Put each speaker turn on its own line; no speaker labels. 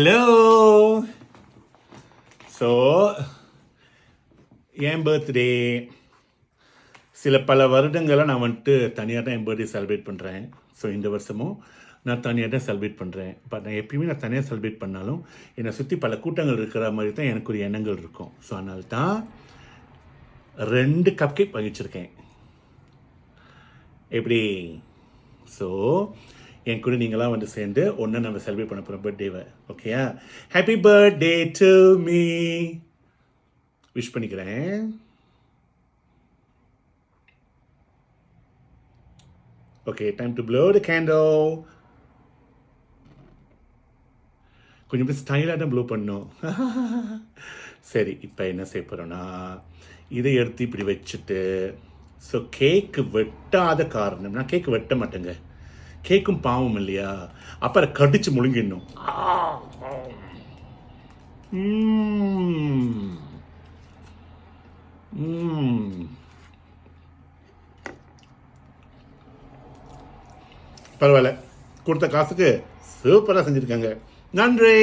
Hello. So என் birthday பல வருடங்களாக நான் வந்துட்டு தனியாக தான் என் பர்த்டே செலிப்ரேட் பண்ணுறேன். ஸோ இந்த வருஷமும் நான் தனியாக தான் செலிப்ரேட் பண்ணுறேன். பட் நான் எப்பயுமே நான் தனியாக செலிப்ரேட் பண்ணாலும் என்னை சுற்றி பல கூட்டங்கள் இருக்கிற மாதிரி தான் எனக்கு ஒரு எண்ணங்கள் இருக்கும். ஸோ அதனால தான் 2 கப் கேக் வாங்கிச்சிருக்கேன். எப்படி? ஸோ என் கூட நீங்களாம் வந்து சேர்ந்து ஒன்று நம்ம செலிப்ரேட் பண்ண போகிறோம் பர்த்டேவை. ஓகேயா? Happy birthday to me. Wish பண்ணிக்கிறேன். Okay, time to blow the candle. கொஞ்சம் ஸ்டைலாக தான் ப்ளோ பண்ணணும். சரி, இப்போ என்ன செய்ய போகிறோன்னா இதை எடுத்து இப்படி வச்சுட்டு, ஸோ கேக்கு வெட்டாத காரணம், நான் கேக்கு வெட்ட மாட்டேங்க, கேக்கும் பாவம் இல்லையா, அப்புறம் கடிச்சு முழுங்கிடணும். பரவாயில்ல, கொடுத்த காசுக்கு சூப்பராக செஞ்சுருக்காங்க. நன்றி.